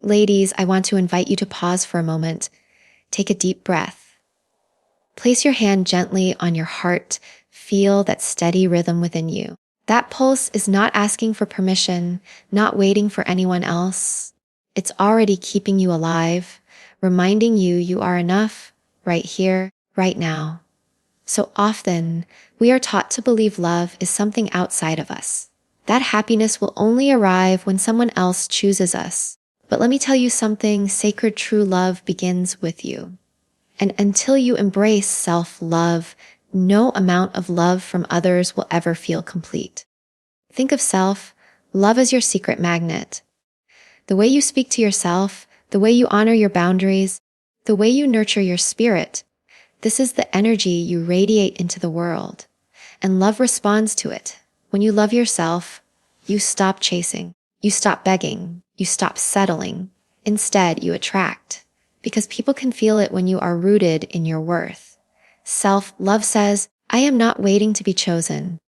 Ladies, I want to invite you to pause for a moment. Take a deep breath. Place your hand gently on your heart. Feel that steady rhythm within you. That pulse is not asking for permission, not waiting for anyone else. It's already keeping you alive, reminding you you are enough right here, right now. So often, we are taught to believe love is something outside of us. That happiness will only arrive when someone else chooses us. But let me tell you something, sacred true love begins with you. And until you embrace self-love, no amount of love from others will ever feel complete. Think of self-love as your secret magnet. The way you speak to yourself, the way you honor your boundaries, the way you nurture your spirit, this is the energy you radiate into the world. And love responds to it. When you love yourself, you stop chasing, you stop begging, you stop settling. Instead, you attract. Because people can feel it when you are rooted in your worth. Self-love says, I am not waiting to be chosen.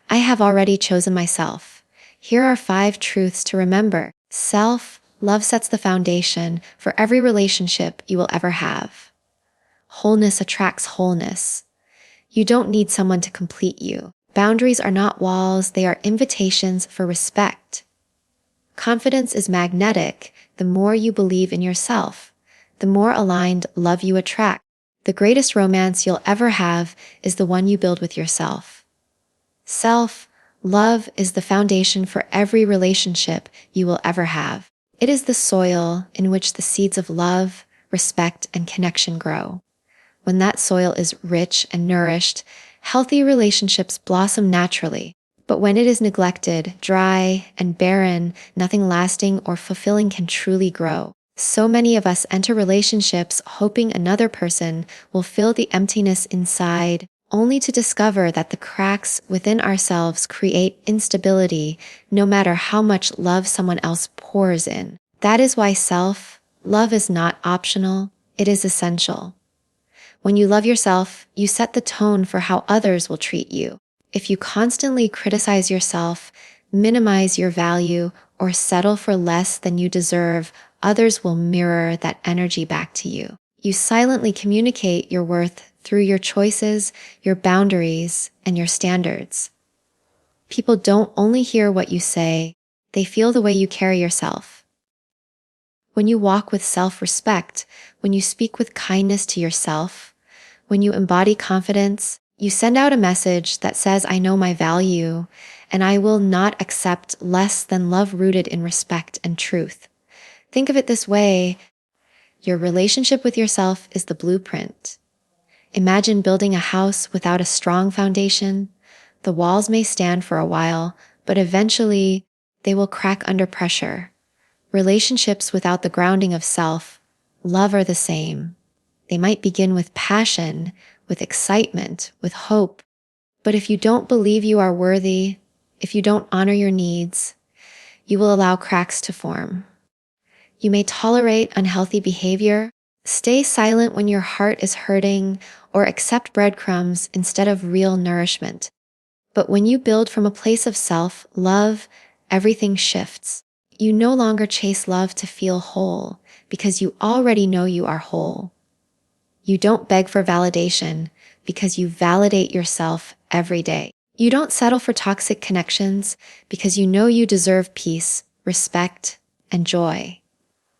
I have already chosen myself. Here are 5 truths to remember. Self-love sets the foundation for every relationship you will ever have. Wholeness attracts wholeness. You don't need someone to complete you. Boundaries are not walls, they are invitations for respect. Confidence is magnetic. The more you believe in yourself, the more aligned love you attract. The greatest romance you'll ever have is the one you build with yourself. Self-love is the foundation for every relationship you will ever have. It is the soil in which the seeds of love, respect, and connection grow. When that soil is rich and nourished, healthy relationships blossom naturally. But when it is neglected, dry, and barren, nothing lasting or fulfilling can truly grow. So many of us enter relationships hoping another person will fill the emptiness inside, only to discover that the cracks within ourselves create instability no matter how much love someone else pours in. That is why self-love is not optional, it is essential. When you love yourself, you set the tone for how others will treat you. If you constantly criticize yourself, minimize your value, or settle for less than you deserve, others will mirror that energy back to you. You silently communicate your worth through your choices, your boundaries, and your standards. People don't only hear what you say, they feel the way you carry yourself. When you walk with self-respect, when you speak with kindness to yourself, when you embody confidence, you send out a message that says, I know my value, and I will not accept less than love rooted in respect and truth. Think of it this way. Your relationship with yourself is the blueprint. Imagine building a house without a strong foundation. The walls may stand for a while, but eventually they will crack under pressure. Relationships without the grounding of self-love are the same. They might begin with passion, with excitement, with hope. But if you don't believe you are worthy, if you don't honor your needs, you will allow cracks to form. You may tolerate unhealthy behavior, stay silent when your heart is hurting, or accept breadcrumbs instead of real nourishment. But when you build from a place of self-love, everything shifts. You no longer chase love to feel whole, because you already know you are whole. You don't beg for validation, because you validate yourself every day. You don't settle for toxic connections, because you know you deserve peace, respect, and joy.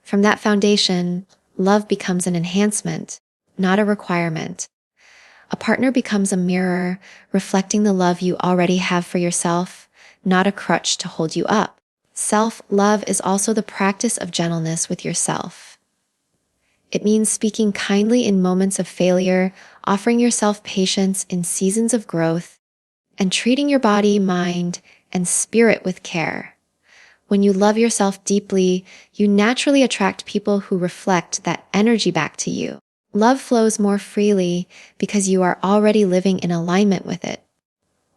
From that foundation, love becomes an enhancement, not a requirement. A partner becomes a mirror, reflecting the love you already have for yourself, not a crutch to hold you up. Self-love is also the practice of gentleness with yourself. It means speaking kindly in moments of failure, offering yourself patience in seasons of growth, and treating your body, mind, and spirit with care. When you love yourself deeply, you naturally attract people who reflect that energy back to you. Love flows more freely because you are already living in alignment with it.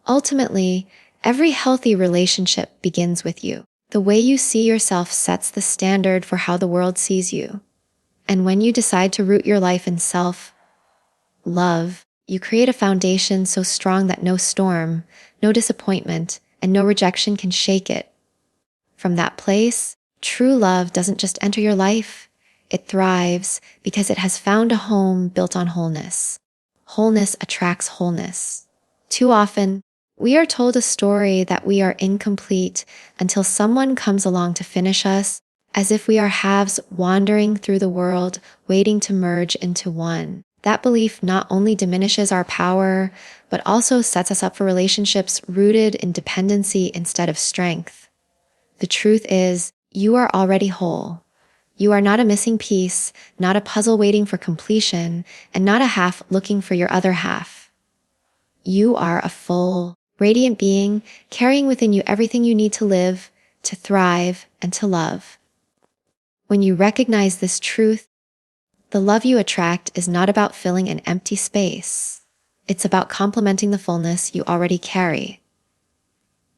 Ultimately, every healthy relationship begins with you. The way you see yourself sets the standard for how the world sees you. And when you decide to root your life in self-love, you create a foundation so strong that no storm, no disappointment, and no rejection can shake it. From that place, True love doesn't just enter your life, it thrives because it has found a home built on wholeness. Wholeness attracts wholeness. Too often, we are told a story that we are incomplete until someone comes along to finish us, as if we are halves wandering through the world, waiting to merge into one. That belief not only diminishes our power, but also sets us up for relationships rooted in dependency instead of strength. The truth is, you are already whole. You are not a missing piece, not a puzzle waiting for completion, and not a half looking for your other half. You are a full, radiant being, carrying within you everything you need to live, to thrive, and to love. When you recognize this truth, the love you attract is not about filling an empty space. It's about complementing the fullness you already carry.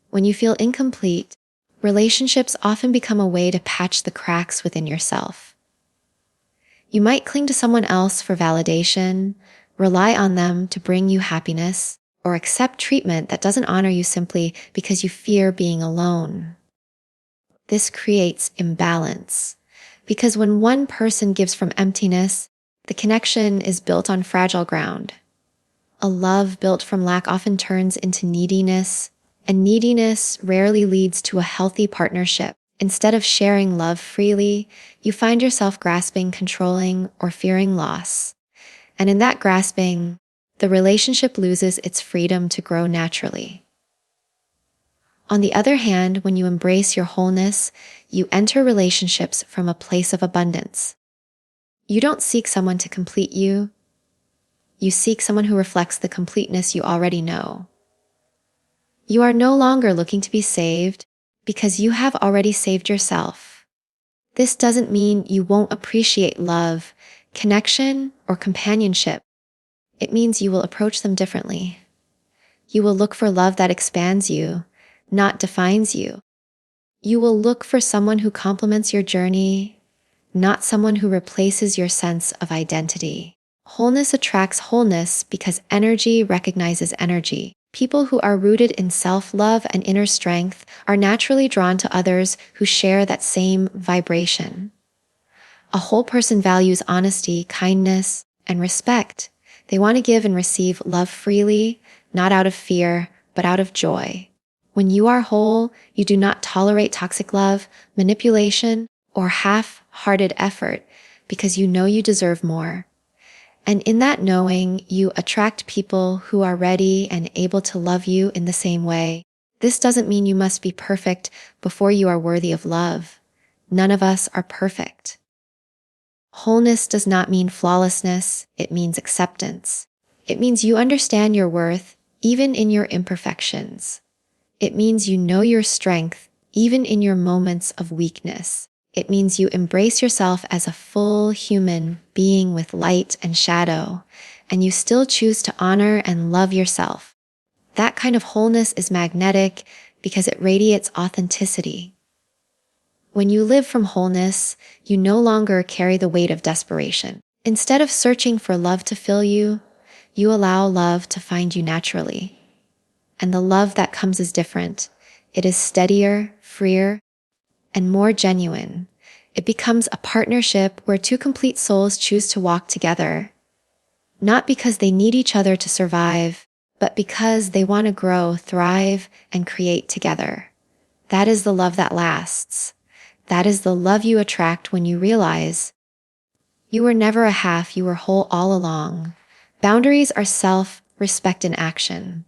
When you feel incomplete, relationships often become a way to patch the cracks within yourself. You might cling to someone else for validation, rely on them to bring you happiness, or accept treatment that doesn't honor you simply because you fear being alone. This creates imbalance, because when one person gives from emptiness, the connection is built on fragile ground. A love built from lack often turns into neediness, and neediness rarely leads to a healthy partnership. Instead of sharing love freely, you find yourself grasping, controlling, or fearing loss. And in that grasping, the relationship loses its freedom to grow naturally. On the other hand, when you embrace your wholeness, you enter relationships from a place of abundance. You don't seek someone to complete you. You seek someone who reflects the completeness you already know. You are no longer looking to be saved because you have already saved yourself. This doesn't mean you won't appreciate love, connection, or companionship. It means you will approach them differently. You will look for love that expands you, not defines you. You will look for someone who complements your journey, not someone who replaces your sense of identity. Wholeness attracts wholeness because energy recognizes energy. People who are rooted in self-love and inner strength are naturally drawn to others who share that same vibration. A whole person values honesty, kindness, and respect. They want to give and receive love freely, not out of fear, but out of joy. When you are whole, you do not tolerate toxic love, manipulation, or half-hearted effort because you know you deserve more. And in that knowing, you attract people who are ready and able to love you in the same way. This doesn't mean you must be perfect before you are worthy of love. None of us are perfect. Wholeness does not mean flawlessness, it means acceptance. It means you understand your worth, even in your imperfections. It means you know your strength, even in your moments of weakness. It means you embrace yourself as a full human being with light and shadow, and you still choose to honor and love yourself. That kind of wholeness is magnetic because it radiates authenticity. When you live from wholeness, you no longer carry the weight of desperation. Instead of searching for love to fill you, you allow love to find you naturally. And the love that comes is different. It is steadier, freer, and more genuine. It becomes a partnership where two complete souls choose to walk together, not because they need each other to survive, but because they want to grow, thrive, and create together. That is the love that lasts. That is the love you attract when you realize you were never a half, you were whole all along. Boundaries are self-respect in action.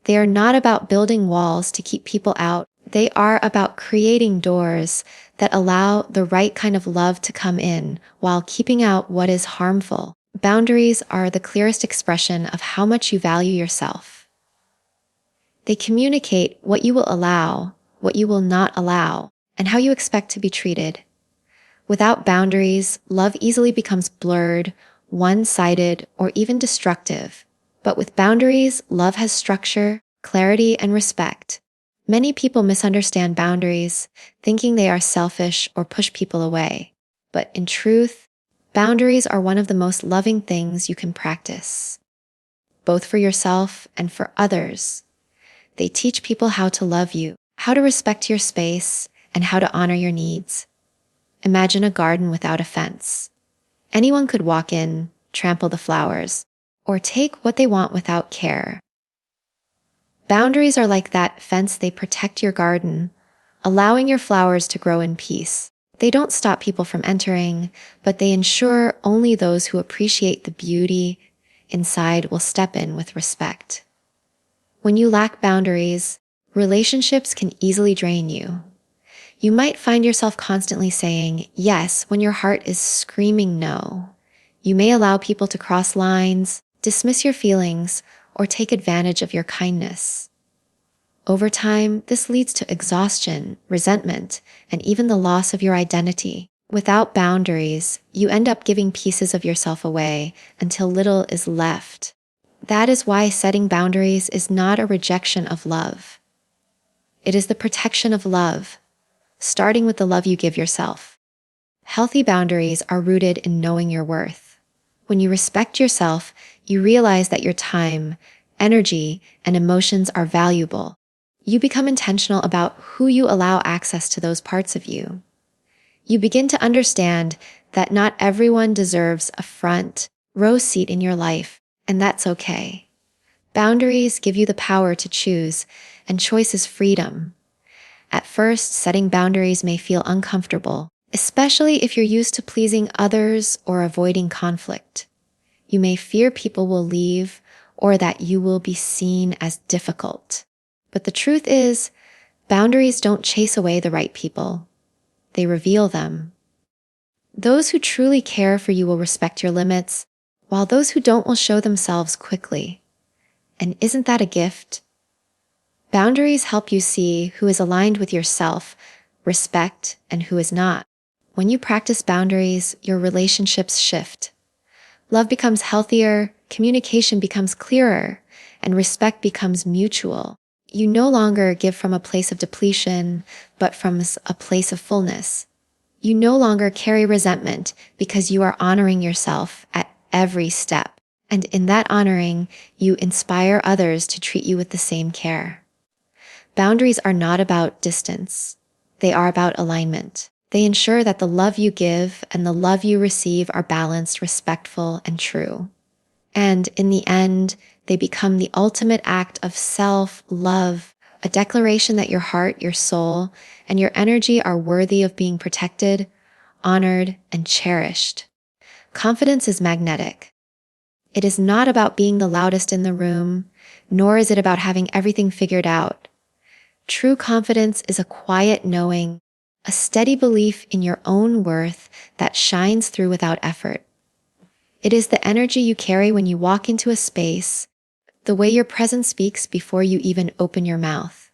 They are not about building walls to keep people out. They are about creating doors that allow the right kind of love to come in while keeping out what is harmful. Boundaries are the clearest expression of how much you value yourself. They communicate what you will allow, what you will not allow, and how you expect to be treated. Without boundaries, love easily becomes blurred, one-sided, or even destructive. But with boundaries, love has structure, clarity, and respect. Many people misunderstand boundaries, thinking they are selfish or push people away. But in truth, boundaries are one of the most loving things you can practice, both for yourself and for others. They teach people how to love you, how to respect your space, and how to honor your needs. Imagine a garden without a fence. Anyone could walk in, trample the flowers, or take what they want without care. Boundaries are like that fence. They protect your garden, allowing your flowers to grow in peace. They don't stop people from entering, but they ensure only those who appreciate the beauty inside will step in with respect. When you lack boundaries, relationships can easily drain you. You might find yourself constantly saying yes when your heart is screaming no. You may allow people to cross lines, dismiss your feelings, or take advantage of your kindness. Over time, this leads to exhaustion, resentment, and even the loss of your identity. Without boundaries, you end up giving pieces of yourself away until little is left. That is why setting boundaries is not a rejection of love. It is the protection of love, starting with the love you give yourself. Healthy boundaries are rooted in knowing your worth. When you respect yourself, you realize that your time, energy, and emotions are valuable. You become intentional about who you allow access to those parts of you. You begin to understand that not everyone deserves a front row seat in your life, and that's okay. Boundaries give you the power to choose, and choice is freedom. At first, setting boundaries may feel uncomfortable, especially if you're used to pleasing others or avoiding conflict. You may fear people will leave or that you will be seen as difficult. But the truth is, boundaries don't chase away the right people. They reveal them. Those who truly care for you will respect your limits, while those who don't will show themselves quickly. And isn't that a gift? Boundaries help you see who is aligned with yourself, respect, and who is not. When you practice boundaries, your relationships shift. Love becomes healthier, communication becomes clearer, and respect becomes mutual. You no longer give from a place of depletion, but from a place of fullness. You no longer carry resentment because you are honoring yourself at every step. And in that honoring, you inspire others to treat you with the same care. Boundaries are not about distance. They are about alignment. They ensure that the love you give and the love you receive are balanced, respectful, and true. And in the end, they become the ultimate act of self-love, a declaration that your heart, your soul, and your energy are worthy of being protected, honored, and cherished. Confidence is magnetic. It is not about being the loudest in the room, nor is it about having everything figured out. True confidence is a quiet knowing, a steady belief in your own worth that shines through without effort. It is the energy you carry when you walk into a space, the way your presence speaks before you even open your mouth.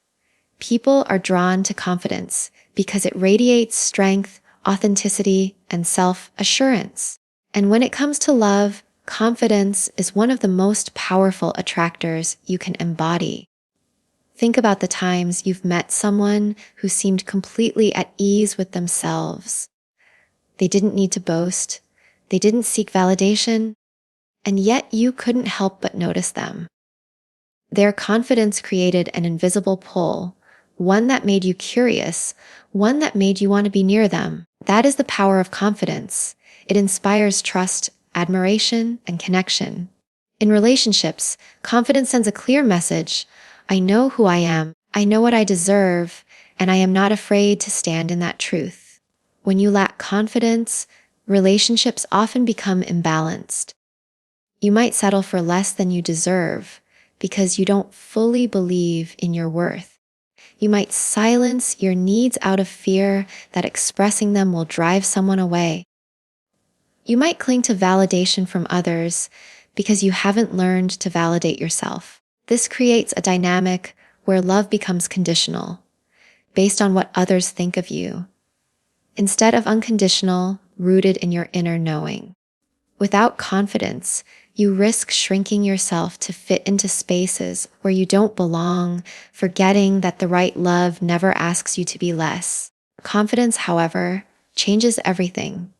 People are drawn to confidence because it radiates strength, authenticity, and self-assurance. And when it comes to love, confidence is one of the most powerful attractors you can embody. Think about the times you've met someone who seemed completely at ease with themselves. They didn't need to boast. They didn't seek validation. And yet you couldn't help but notice them. Their confidence created an invisible pull, one that made you curious, one that made you want to be near them. That is the power of confidence. It inspires trust, admiration, and connection. In relationships, confidence sends a clear message. I know who I am, I know what I deserve, and I am not afraid to stand in that truth. When you lack confidence, relationships often become imbalanced. You might settle for less than you deserve because you don't fully believe in your worth. You might silence your needs out of fear that expressing them will drive someone away. You might cling to validation from others because you haven't learned to validate yourself. This creates a dynamic where love becomes conditional, based on what others think of you, instead of unconditional, rooted in your inner knowing. Without confidence, you risk shrinking yourself to fit into spaces where you don't belong, forgetting that the right love never asks you to be less. Confidence, however, changes everything.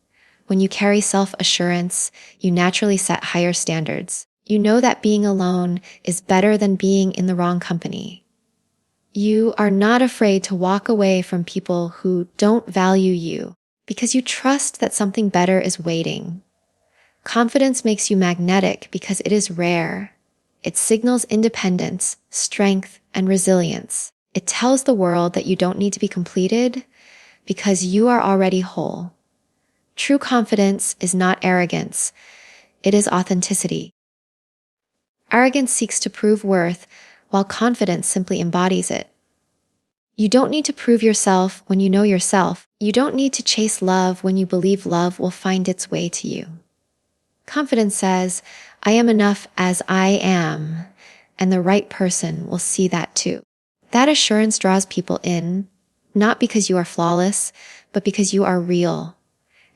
When you carry self-assurance, you naturally set higher standards. You know that being alone is better than being in the wrong company. You are not afraid to walk away from people who don't value you because you trust that something better is waiting. Confidence makes you magnetic because it is rare. It signals independence, strength, and resilience. It tells the world that you don't need to be completed because you are already whole. True confidence is not arrogance. It is authenticity. Arrogance seeks to prove worth, while confidence simply embodies it. You don't need to prove yourself when you know yourself. You don't need to chase love when you believe love will find its way to you. Confidence says, I am enough as I am, and the right person will see that too. That assurance draws people in, not because you are flawless, but because you are real.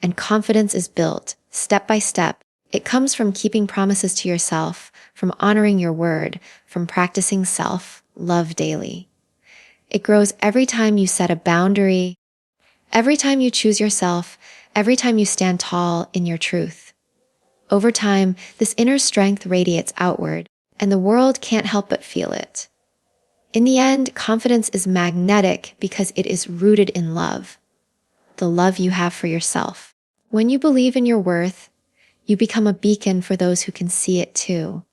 And confidence is built, step by step. It comes from keeping promises to yourself, from honoring your word, from practicing self-love daily. It grows every time you set a boundary, every time you choose yourself, every time you stand tall in your truth. Over time, this inner strength radiates outward, and the world can't help but feel it. In the end, confidence is magnetic because it is rooted in love, the love you have for yourself. When you believe in your worth, you become a beacon for those who can see it too.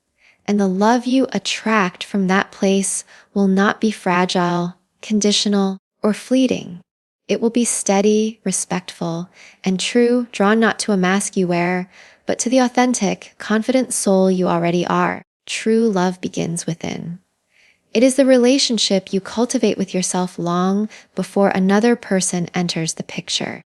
And the love you attract from that place will not be fragile, conditional, or fleeting. It will be steady, respectful, and true, drawn not to a mask you wear, but to the authentic, confident soul you already are. True love begins within. It is the relationship you cultivate with yourself long before another person enters the picture.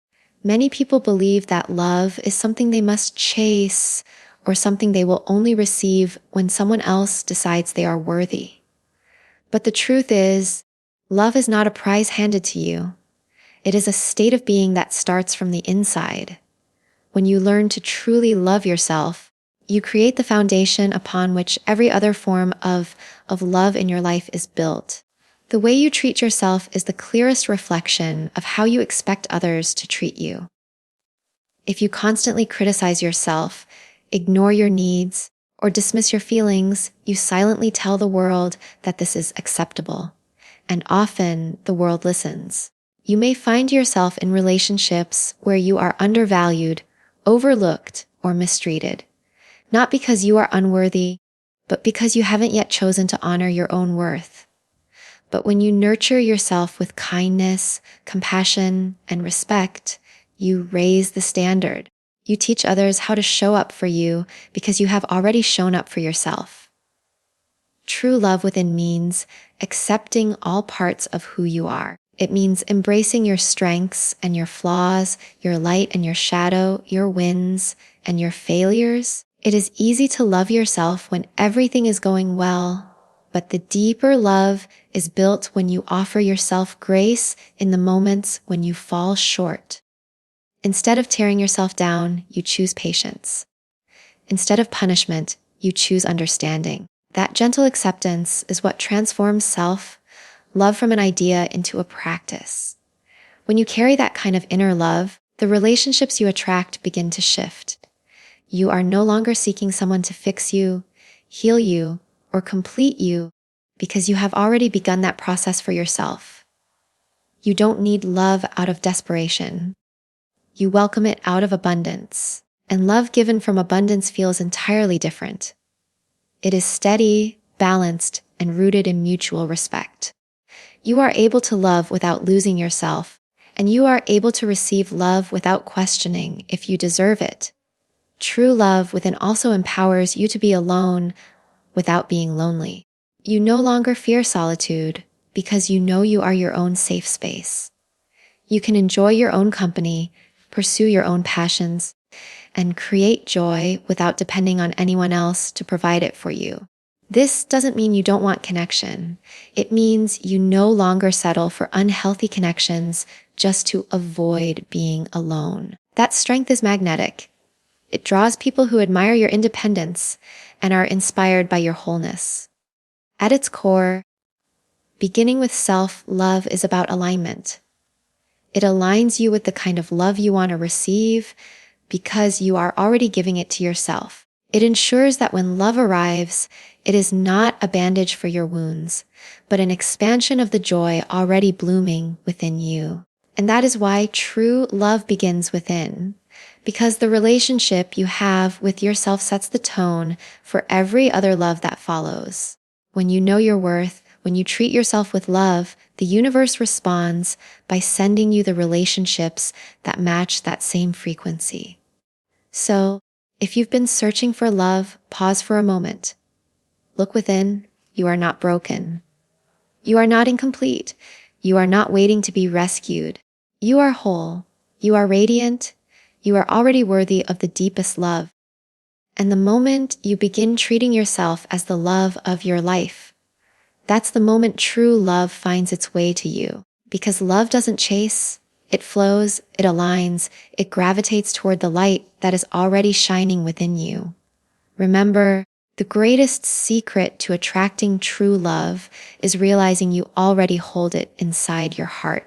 Many people believe that love is something they must chase or something they will only receive when someone else decides they are worthy. But the truth is, love is not a prize handed to you. It is a state of being that starts from the inside. When you learn to truly love yourself, you create the foundation upon which every other form of love in your life is built. The way you treat yourself is the clearest reflection of how you expect others to treat you. If you constantly criticize yourself, ignore your needs, or dismiss your feelings, you silently tell the world that this is acceptable. And often the world listens. You may find yourself in relationships where you are undervalued, overlooked, or mistreated. Not because you are unworthy, but because you haven't yet chosen to honor your own worth. But when you nurture yourself with kindness, compassion, and respect, you raise the standard. You teach others how to show up for you because you have already shown up for yourself. True love within means accepting all parts of who you are. It means embracing your strengths and your flaws, your light and your shadow, your wins and your failures. It is easy to love yourself when everything is going well, but the deeper love is built when you offer yourself grace in the moments when you fall short. Instead of tearing yourself down, you choose patience. Instead of punishment, you choose understanding. That gentle acceptance is what transforms self-love from an idea into a practice. When you carry that kind of inner love, the relationships you attract begin to shift. You are no longer seeking someone to fix you, heal you, or complete you because you have already begun that process for yourself. You don't need love out of desperation. You welcome it out of abundance, and love given from abundance feels entirely different. It is steady, balanced, and rooted in mutual respect. You are able to love without losing yourself, and you are able to receive love without questioning if you deserve it. True love within also empowers you to be alone without being lonely. You no longer fear solitude because you know you are your own safe space. You can enjoy your own company, pursue your own passions, and create joy without depending on anyone else to provide it for you. This doesn't mean you don't want connection. It means you no longer settle for unhealthy connections just to avoid being alone. That strength is magnetic. It draws people who admire your independence and are inspired by your wholeness. At its core, beginning with self-love is about alignment. It aligns you with the kind of love you want to receive because you are already giving it to yourself. It ensures that when love arrives, it is not a bandage for your wounds, but an expansion of the joy already blooming within you. And that is why true love begins within, because the relationship you have with yourself sets the tone for every other love that follows. When you know your worth, when you treat yourself with love, the universe responds by sending you the relationships that match that same frequency. So, if you've been searching for love, pause for a moment. Look within. You are not broken. You are not incomplete. You are not waiting to be rescued. You are whole. You are radiant. You are already worthy of the deepest love. And the moment you begin treating yourself as the love of your life, that's the moment true love finds its way to you. Because love doesn't chase, it flows, it aligns, it gravitates toward the light that is already shining within you. Remember, the greatest secret to attracting true love is realizing you already hold it inside your heart.